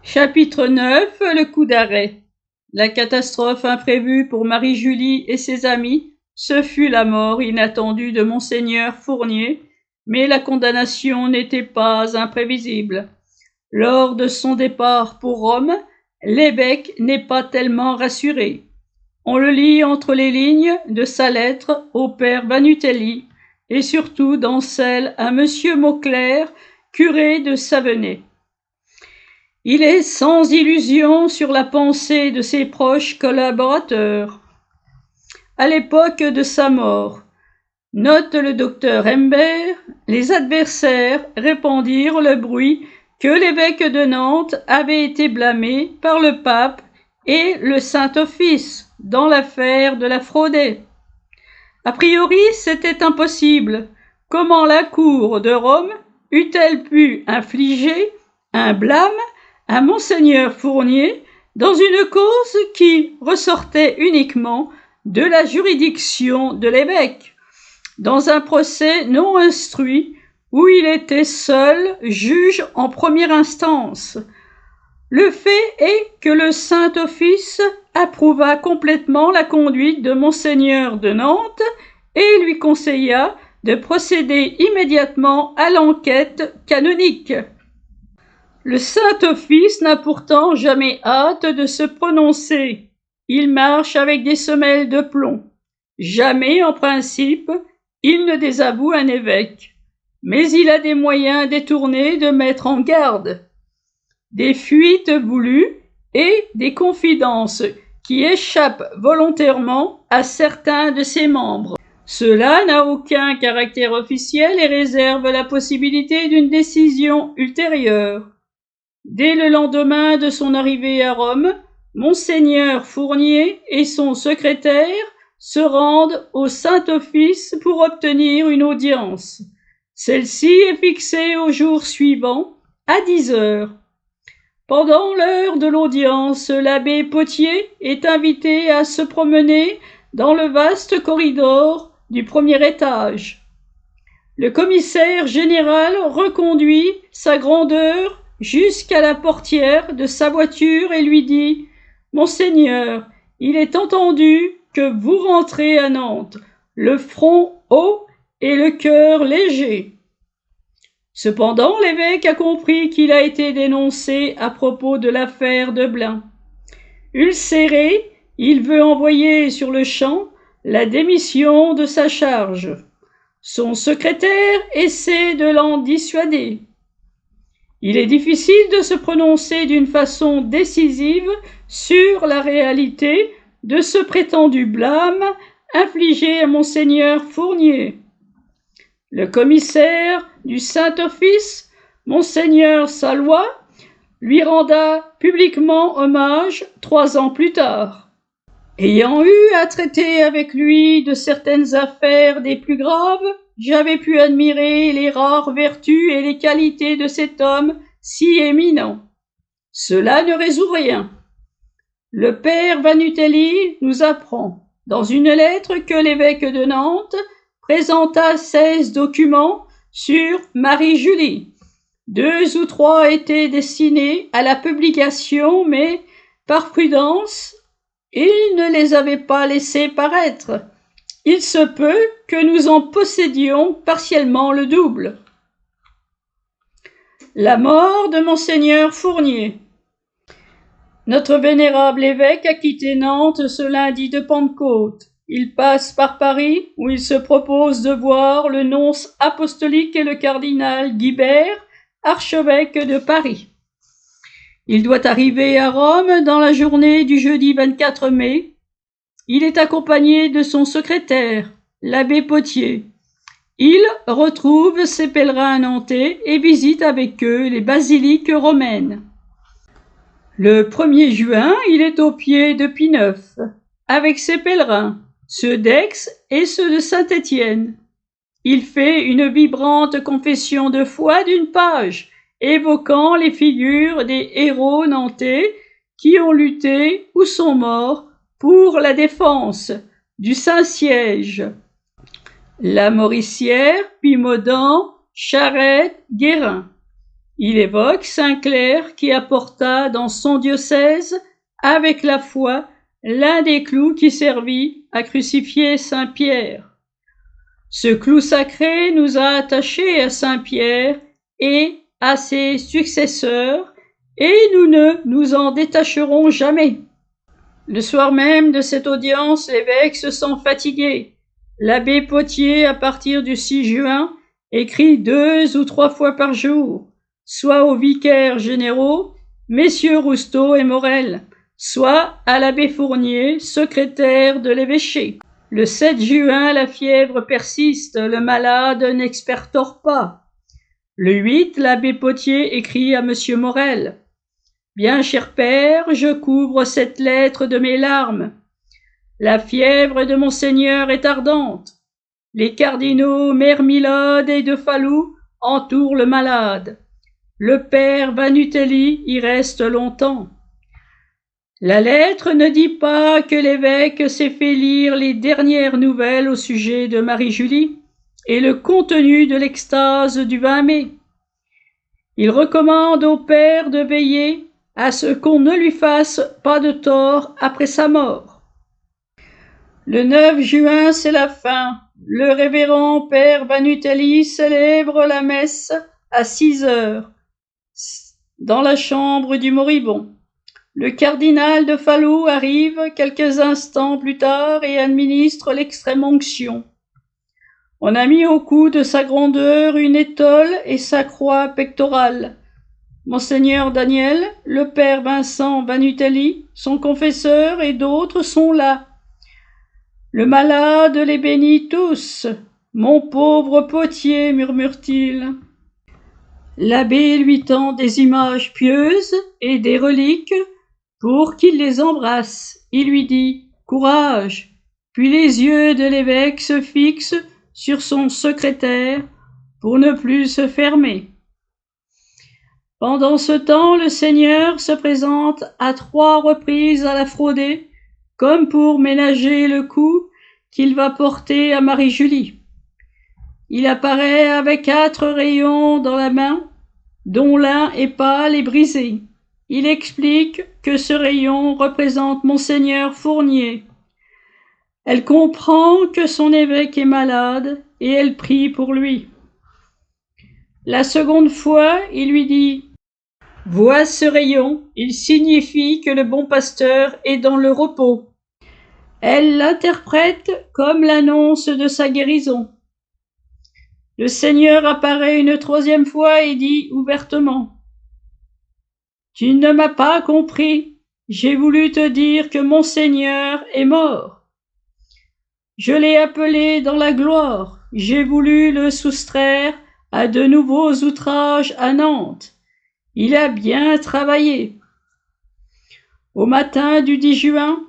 Chapitre 9. Le coup d'arrêt. La catastrophe imprévue pour Marie-Julie et ses amis, ce fut la mort inattendue de Monseigneur Fournier, mais la condamnation n'était pas imprévisible. Lors de son départ pour Rome, l'évêque n'est pas tellement rassuré. On le lit entre les lignes de sa lettre au père Vanutelli et surtout dans celle à monsieur Mauclerc, curé de Savenay. Il est sans illusion sur la pensée de ses proches collaborateurs. À l'époque de sa mort, note le docteur Humbert, les adversaires répandirent le bruit que l'évêque de Nantes avait été blâmé par le pape et le Saint-Office dans l'affaire de la Fraudet. A priori, c'était impossible. Comment la cour de Rome eût-elle pu infliger un blâme à Monseigneur Fournier dans une cause qui ressortait uniquement de la juridiction de l'évêque, dans un procès non instruit où il était seul juge en première instance. Le fait est que le Saint-Office approuva complètement la conduite de Monseigneur de Nantes et lui conseilla de procéder immédiatement à l'enquête canonique. Le Saint-Office n'a pourtant jamais hâte de se prononcer. Il marche avec des semelles de plomb. Jamais, en principe, il ne désavoue un évêque. Mais il a des moyens détournés de mettre en garde. Des fuites voulues et des confidences qui échappent volontairement à certains de ses membres. Cela n'a aucun caractère officiel et réserve la possibilité d'une décision ultérieure. Dès le lendemain de son arrivée à Rome, Monseigneur Fournier et son secrétaire se rendent au Saint-Office pour obtenir une audience. Celle-ci est fixée au jour suivant, à 10 heures. Pendant l'heure de l'audience, l'abbé Potier est invité à se promener dans le vaste corridor du premier étage. Le commissaire général reconduit sa grandeur jusqu'à la portière de sa voiture et lui dit « Monseigneur, il est entendu que vous rentrez à Nantes, le front haut et le cœur léger. » Cependant, l'évêque a compris qu'il a été dénoncé à propos de l'affaire de Blain. Ulcéré, il veut envoyer sur le champ la démission de sa charge. Son secrétaire essaie de l'en dissuader. Il est difficile de se prononcer d'une façon décisive sur la réalité de ce prétendu blâme infligé à Monseigneur Fournier. Le commissaire du Saint-Office, Monseigneur Salois, lui renda publiquement hommage 3 ans plus tard. Ayant eu à traiter avec lui de certaines affaires des plus graves, j'avais pu admirer les rares vertus et les qualités de cet homme si éminent. Cela ne résout rien. Le père Vanutelli nous apprend, dans une lettre, que l'évêque de Nantes présenta 16 documents sur Marie-Julie. 2 ou 3 étaient destinés à la publication, mais, par prudence, il ne les avait pas laissés paraître. Il se peut que nous en possédions partiellement le double. La mort de Monseigneur Fournier. Notre vénérable évêque a quitté Nantes ce lundi de Pentecôte. Il passe par Paris, où il se propose de voir le nonce apostolique et le cardinal Guibert, archevêque de Paris. Il doit arriver à Rome dans la journée du jeudi 24 mai. Il est accompagné de son secrétaire, l'abbé Potier. Il retrouve ses pèlerins nantais et visite avec eux les basiliques romaines. Le 1er juin, il est au pied de Pie IX, avec ses pèlerins, ceux d'Aix et ceux de Saint-Étienne. Il fait une vibrante confession de foi d'1 page, évoquant les figures des héros nantais qui ont lutté ou sont morts pour la défense du Saint-Siège. La Mauricière, Pimodent, Charette, Guérin. Il évoque saint Clair qui apporta dans son diocèse, avec la foi, l'un des clous qui servit à crucifier saint Pierre. Ce clou sacré nous a attachés à saint Pierre et à ses successeurs, et nous ne nous en détacherons jamais. Le soir même de cette audience, l'évêque se sent fatigué. L'abbé Potier, à partir du 6 juin, écrit 2 ou 3 fois par jour, soit aux vicaires généraux, messieurs Rousteau et Morel, soit à l'abbé Fournier, secrétaire de l'évêché. Le 7 juin, la fièvre persiste, le malade n'expertore pas. Le 8, l'abbé Potier écrit à monsieur Morel. Bien cher père, je couvre cette lettre de mes larmes. La fièvre de monseigneur est ardente. Les cardinaux Mermilode et de Falloux entourent le malade. Le père Vanutelli y reste longtemps. La lettre ne dit pas que l'évêque s'est fait lire les dernières nouvelles au sujet de Marie-Julie et le contenu de l'extase du 20 mai. Il recommande au père de veiller à ce qu'on ne lui fasse pas de tort après sa mort. Le 9 juin, c'est la fin. Le révérend père Vanutelli célèbre la messe à 6 heures dans la chambre du moribond. Le cardinal de Falloux arrive quelques instants plus tard et administre l'extrême-onction. On a mis au cou de sa grandeur une étole et sa croix pectorale. Monseigneur Daniel, le père Vincent Vanutelli, son confesseur et d'autres sont là. Le malade les bénit tous. Mon pauvre Potier, murmure-t-il. L'abbé lui tend des images pieuses et des reliques pour qu'il les embrasse. Il lui dit « Courage !» Puis les yeux de l'évêque se fixent sur son secrétaire pour ne plus se fermer. Pendant ce temps, le Seigneur se présente à 3 reprises à la Fraudée, comme pour ménager le coup qu'il va porter à Marie-Julie. Il apparaît avec 4 rayons dans la main, dont l'un est pâle et brisé. Il explique que ce rayon représente Monseigneur Fournier. Elle comprend que son évêque est malade et elle prie pour lui. La seconde fois, il lui dit « Vois ce rayon, il signifie que le bon pasteur est dans le repos. » Elle l'interprète comme l'annonce de sa guérison. Le Seigneur apparaît une 3e fois et dit ouvertement « Tu ne m'as pas compris, j'ai voulu te dire que mon Seigneur est mort. Je l'ai appelé dans la gloire, j'ai voulu le soustraire à de nouveaux outrages à Nantes. Il a bien travaillé. » Au matin du 10 juin,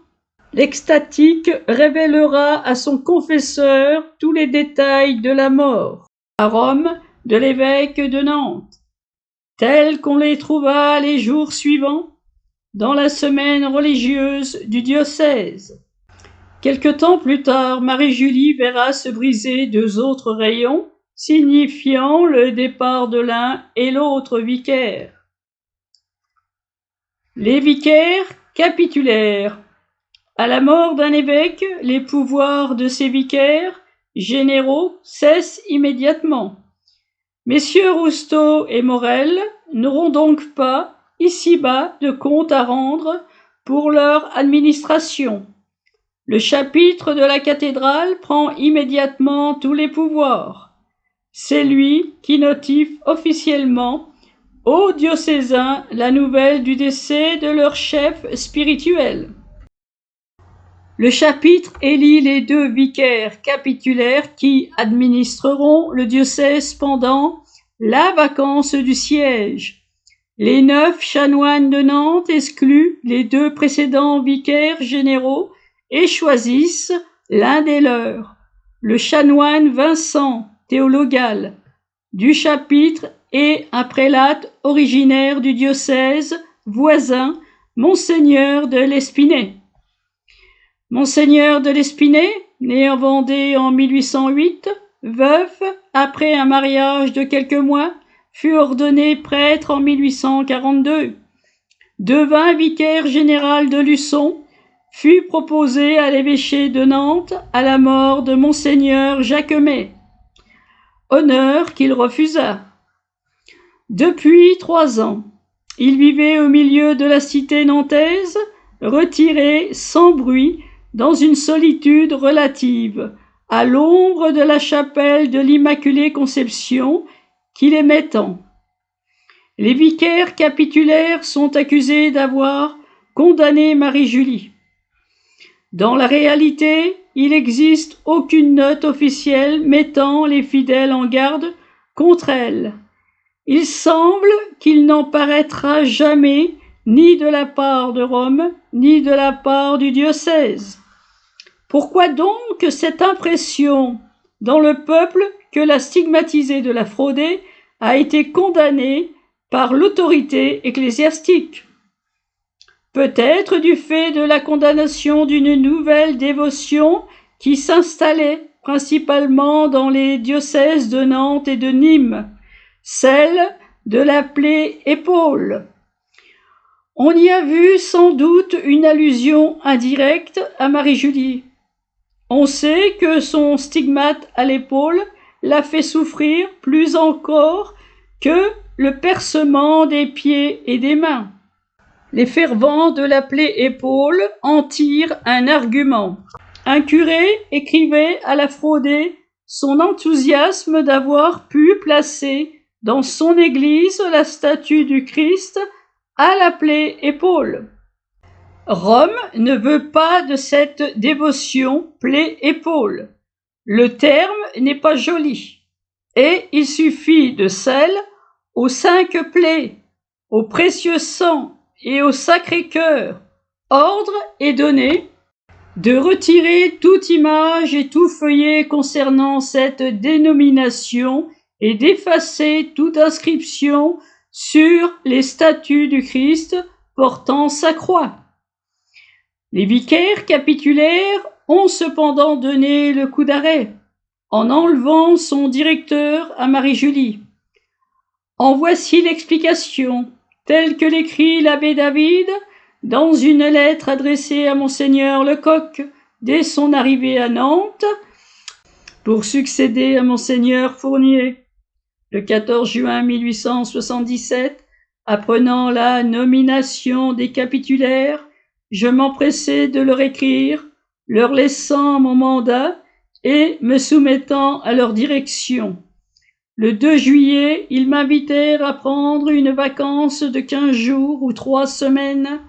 l'extatique révélera à son confesseur tous les détails de la mort, à Rome, de l'évêque de Nantes, tels qu'on les trouva les jours suivants, dans la semaine religieuse du diocèse. Quelque temps plus tard, Marie-Julie verra se briser 2 autres rayons, signifiant le départ de l'un et l'autre vicaire. Les vicaires capitulèrent. À la mort d'un évêque, les pouvoirs de ses vicaires généraux cessent immédiatement. Messieurs Rousteau et Morel n'auront donc pas, ici-bas, de compte à rendre pour leur administration. Le chapitre de la cathédrale prend immédiatement tous les pouvoirs. C'est lui qui notifie officiellement aux diocésains la nouvelle du décès de leur chef spirituel. Le chapitre élit les 2 vicaires capitulaires qui administreront le diocèse pendant la vacance du siège. Les 9 chanoines de Nantes excluent les 2 précédents vicaires généraux et choisissent l'un des leurs, le chanoine Vincent, théologal, du chapitre et un prélate originaire du diocèse voisin, Monseigneur de l'Espinay. Monseigneur de l'Espinay, né en Vendée en 1808, veuf après un mariage de quelques mois, fut ordonné prêtre en 1842. Devint vicaire général de Luçon, fut proposé à l'évêché de Nantes à la mort de monseigneur Jacquemet, honneur qu'il refusa. Depuis 3 ans, il vivait au milieu de la cité nantaise, retiré sans bruit dans une solitude relative, à l'ombre de la chapelle de l'Immaculée Conception qu'il aimait tant. Les vicaires capitulaires sont accusés d'avoir condamné Marie-Julie. Dans la réalité, il n'existe aucune note officielle mettant les fidèles en garde contre elle. Il semble qu'il n'en paraîtra jamais ni de la part de Rome, ni de la part du diocèse. Pourquoi donc cette impression dans le peuple que la stigmatisée de la frauder a été condamnée par l'autorité ecclésiastique? Peut-être du fait de la condamnation d'une nouvelle dévotion qui s'installait principalement dans les diocèses de Nantes et de Nîmes, celle de la plaie épaule. On y a vu sans doute une allusion indirecte à Marie-Julie. On sait que son stigmate à l'épaule l'a fait souffrir plus encore que le percement des pieds et des mains. Les fervents de la plaie épaule en tirent un argument. Un curé écrivait à la fraudée son enthousiasme d'avoir pu placer dans son église la statue du Christ à la plaie épaule. Rome ne veut pas de cette dévotion plaie épaule. Le terme n'est pas joli, et il suffit de celle aux 5 plaies, au précieux sang et au Sacré-Cœur. Ordre est donné de retirer toute image et tout feuillet concernant cette dénomination et d'effacer toute inscription sur les statues du Christ portant sa croix. Les vicaires capitulaires ont cependant donné le coup d'arrêt en enlevant son directeur à Marie-Julie. En voici l'explication, telle que l'écrit l'abbé David dans une lettre adressée à monseigneur Lecoq dès son arrivée à Nantes pour succéder à monseigneur Fournier. Le 14 juin 1877, apprenant la nomination des capitulaires, je m'empressai de leur écrire, leur laissant mon mandat et me soumettant à leur direction. Le 2 juillet, ils m'invitèrent à prendre une vacance de 15 jours ou 3 semaines.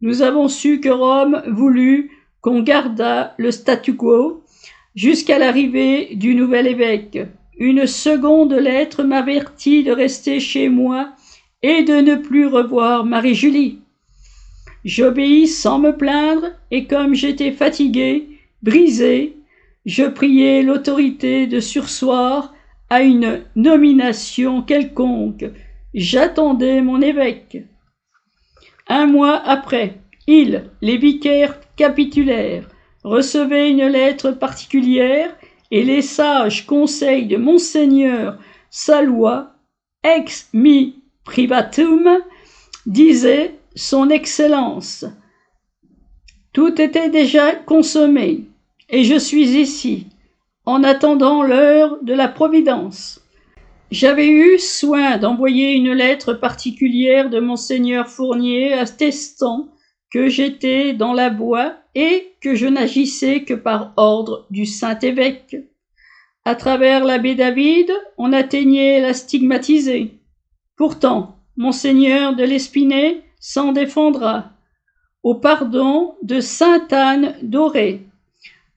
Nous avons su que Rome voulut qu'on gardât le statu quo jusqu'à l'arrivée du nouvel évêque. Une seconde lettre m'avertit de rester chez moi et de ne plus revoir Marie-Julie. J'obéis sans me plaindre, et comme j'étais fatigué, brisé, je priai l'autorité de surseoir à une nomination quelconque. J'attendais mon évêque. 1 mois après, les vicaires capitulaires, recevaient une lettre particulière et les sages conseils de monseigneur Salois, ex mi privatum, disaient son Excellence. Tout était déjà consommé, et je suis ici, en attendant l'heure de la providence. J'avais eu soin d'envoyer une lettre particulière de monseigneur Fournier attestant que j'étais dans la voie et que je n'agissais que par ordre du Saint-Évêque. À travers l'abbé David, on atteignait la stigmatisée. Pourtant, monseigneur de l'Espinay s'en défendra. Au pardon de Sainte-Anne d'Auray,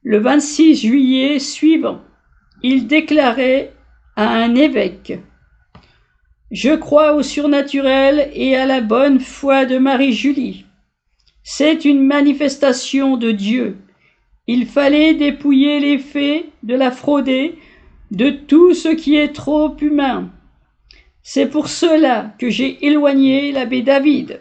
le 26 juillet suivant, il déclarait à un évêque: « Je crois au surnaturel et à la bonne foi de Marie-Julie. C'est une manifestation de Dieu. Il fallait dépouiller les faits de la frauder de tout ce qui est trop humain. C'est pour cela que j'ai éloigné l'abbé David. »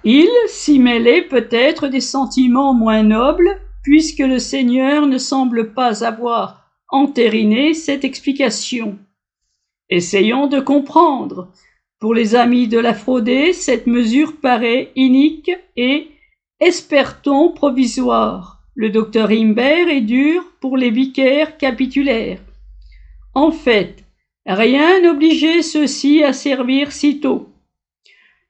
Il s'y mêlait peut-être des sentiments moins nobles, puisque le Seigneur ne semble pas avoir entériné cette explication. Essayons de comprendre. Pour les amis de l'Aphrodée, cette mesure paraît inique et, espère-t-on, provisoire. Le docteur Imbert est dur pour les vicaires capitulaires. En fait, rien n'obligeait ceux-ci à servir si tôt.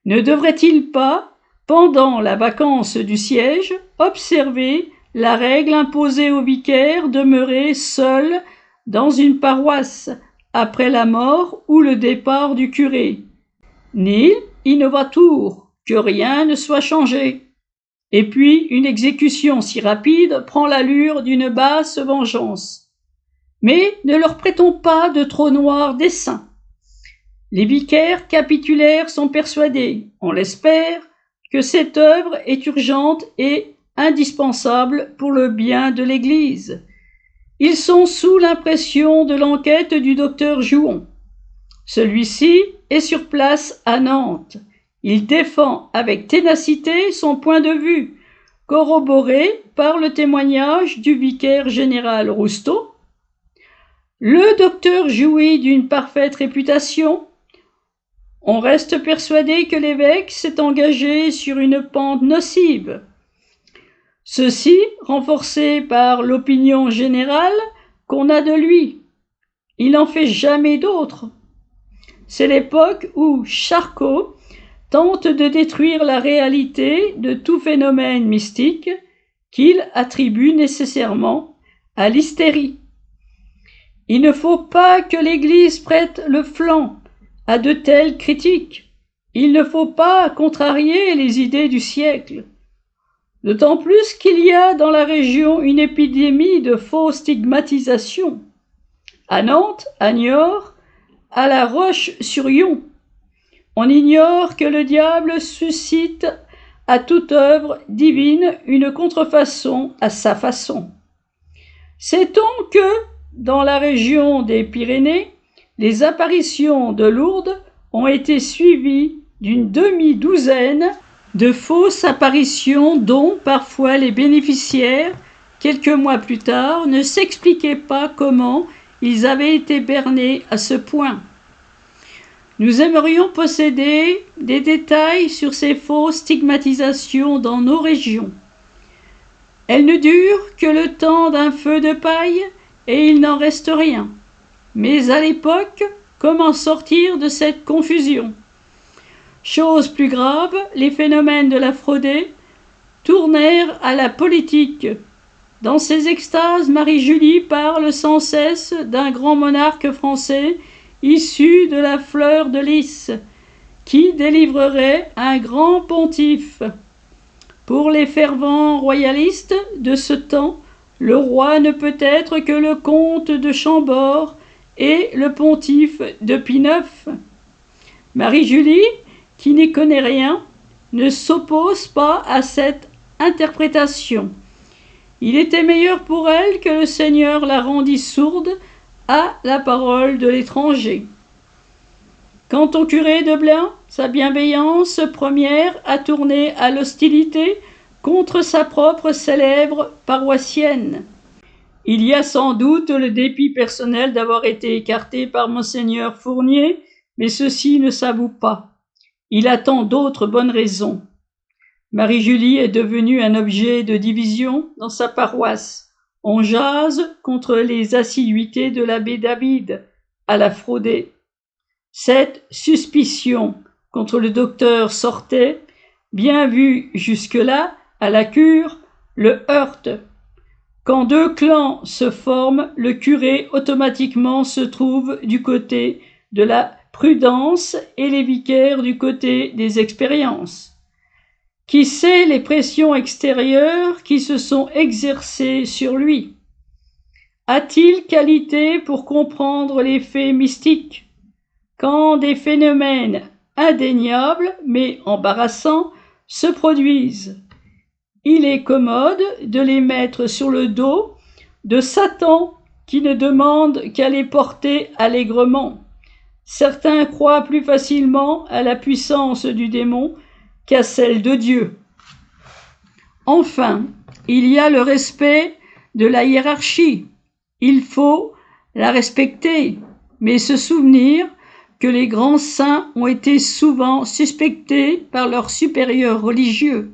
Ne devrait-il pas, pendant la vacance du siège, observer la règle imposée aux vicaires demeurer seuls dans une paroisse après la mort ou le départ du curé? Nil innovatur, que rien ne soit changé. Et puis une exécution si rapide prend l'allure d'une basse vengeance. Mais ne leur prêtons pas de trop noirs desseins. Les vicaires capitulaires sont persuadés, on l'espère, que cette œuvre est urgente et indispensable pour le bien de l'Église. Ils sont sous l'impression de l'enquête du docteur Jouon. Celui-ci est sur place à Nantes. Il défend avec ténacité son point de vue, corroboré par le témoignage du vicaire général Rousteau. Le docteur jouit d'une parfaite réputation. On reste persuadé que l'évêque s'est engagé sur une pente nocive. Ceci renforcé par l'opinion générale qu'on a de lui. Il n'en fait jamais d'autre. C'est l'époque où Charcot tente de détruire la réalité de tout phénomène mystique qu'il attribue nécessairement à l'hystérie. Il ne faut pas que l'Église prête le flanc à de telles critiques. Il ne faut pas contrarier les idées du siècle. D'autant plus qu'il y a dans la région une épidémie de fausse stigmatisation. À Nantes, à Niort, à La Roche-sur-Yon, on ignore que le diable suscite à toute œuvre divine une contrefaçon à sa façon. Sait-on que, dans la région des Pyrénées, les apparitions de Lourdes ont été suivies d'une demi-douzaine de fausses apparitions dont parfois les bénéficiaires, quelques mois plus tard, ne s'expliquaient pas comment ils avaient été bernés à ce point. Nous aimerions posséder des détails sur ces fausses stigmatisations dans nos régions. Elles ne durent que le temps d'un feu de paille et il n'en reste rien. Mais à l'époque, comment sortir de cette confusion? Chose plus grave, les phénomènes de l'Aphrodée tournèrent à la politique. Dans ses extases, Marie-Julie parle sans cesse d'un grand monarque français issu de la fleur de lys, qui délivrerait un grand pontife. Pour les fervents royalistes de ce temps, le roi ne peut être que le comte de Chambord et le pontife de Pie IX. Marie-Julie, qui n'y connaît rien, ne s'oppose pas à cette interprétation. Il était meilleur pour elle que le Seigneur la rendît sourde à la parole de l'étranger. Quant au curé de Blain, sa bienveillance première a tourné à l'hostilité contre sa propre célèbre paroissienne. Il y a sans doute le dépit personnel d'avoir été écarté par monseigneur Fournier, mais ceci ne s'avoue pas. Il a tant d'autres bonnes raisons. Marie-Julie est devenue un objet de division dans sa paroisse. On jase contre les assiduités de l'abbé David à l'Aphrodée. Cette suspicion contre le docteur Sortet, bien vue jusque-là à la cure, le heurte. Quand deux clans se forment, le curé automatiquement se trouve du côté de la prudence et les vicaires du côté des expériences. Qui sait les pressions extérieures qui se sont exercées sur lui? A-t-il qualité pour comprendre les faits mystiques? Quand des phénomènes indéniables, mais embarrassants, se produisent, il est commode de les mettre sur le dos de Satan qui ne demande qu'à les porter allègrement. Certains croient plus facilement à la puissance du démon qu'à celle de Dieu. Enfin, il y a le respect de la hiérarchie. Il faut la respecter. mais se souvenir que les grands saints ont été souvent suspectés par leurs supérieurs religieux.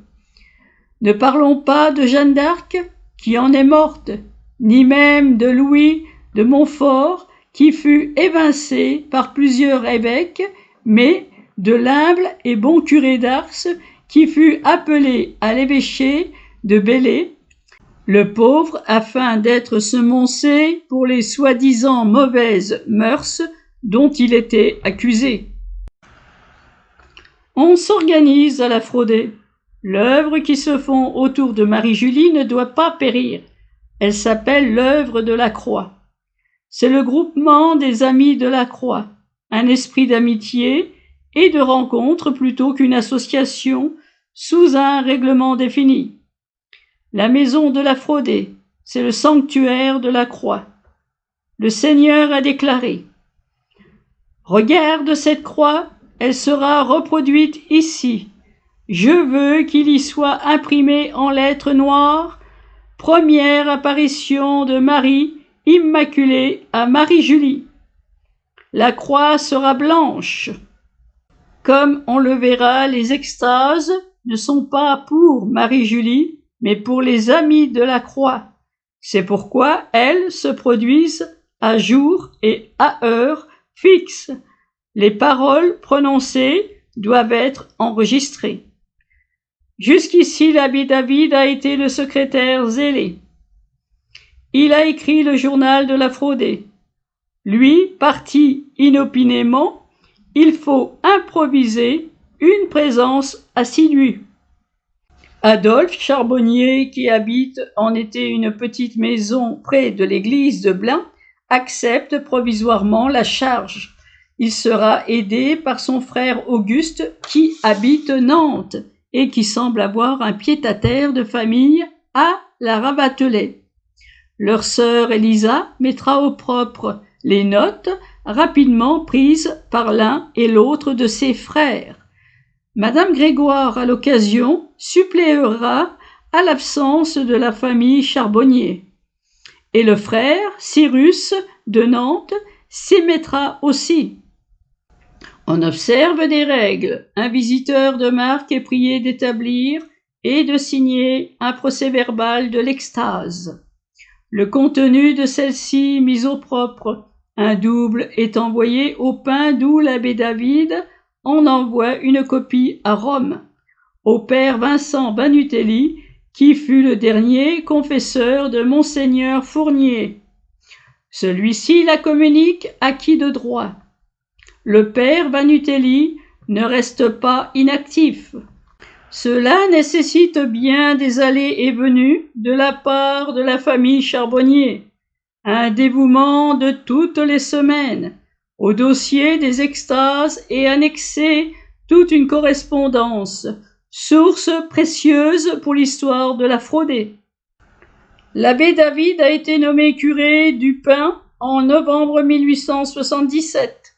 Ne parlons pas de Jeanne d'Arc, qui en est morte, ni même de Louis de Montfort, qui fut évincé par plusieurs évêques, mais de l'humble et bon curé d'Ars, qui fut appelé à l'évêché de Belley, le pauvre, afin d'être semoncé pour les soi-disant mauvaises mœurs dont il était accusé. On s'organise à la frauder. L'œuvre qui se fond autour de Marie-Julie ne doit pas périr. Elle s'appelle l'œuvre de la Croix. C'est le groupement des amis de la Croix, un esprit d'amitié et de rencontre plutôt qu'une association sous un règlement défini. La maison de la Fraudée, c'est le sanctuaire de la Croix. Le Seigneur a déclaré: « Regarde cette croix, elle sera reproduite ici. Je veux qu'il y soit imprimé en lettres noires, première apparition de Marie Immaculée à Marie-Julie. La croix sera blanche. » Comme on le verra, les extases ne sont pas pour Marie-Julie, mais pour les amis de la croix. C'est pourquoi elles se produisent à jour et à heure fixe. Les paroles prononcées doivent être enregistrées. Jusqu'ici, l'abbé David a été le secrétaire zélé. Il a écrit le journal de la Fraudée. Lui, parti inopinément, il faut improviser une présence assidue. Adolphe Charbonnier, qui habite en été une petite maison près de l'église de Blain, accepte provisoirement la charge. Il sera aidé par son frère Auguste, qui habite Nantes et qui semble avoir un pied-à-terre de famille à la Ravatelais. Leur sœur Elisa mettra au propre les notes rapidement prises par l'un et l'autre de ses frères. Madame Grégoire, à l'occasion, suppléera à l'absence de la famille Charbonnier. Et le frère, Cyrus, de Nantes, s'y mettra aussi. On observe des règles. Un visiteur de marque est prié d'établir et de signer un procès-verbal de l'extase. Le contenu de celle-ci mis au propre. Un double est envoyé au pain d'où l'abbé David en envoie une copie à Rome, au père Vincent Banutelli, qui fut le dernier confesseur de Monseigneur Fournier. Celui-ci la communique à qui de droit. Le père Banutelli ne reste pas inactif. Cela nécessite bien des allées et venues de la part de la famille Charbonnier, un dévouement de toutes les semaines, au dossier des extases et annexer toute une correspondance, source précieuse pour l'histoire de la Fraudée. L'abbé David a été nommé curé du Pin en novembre 1877.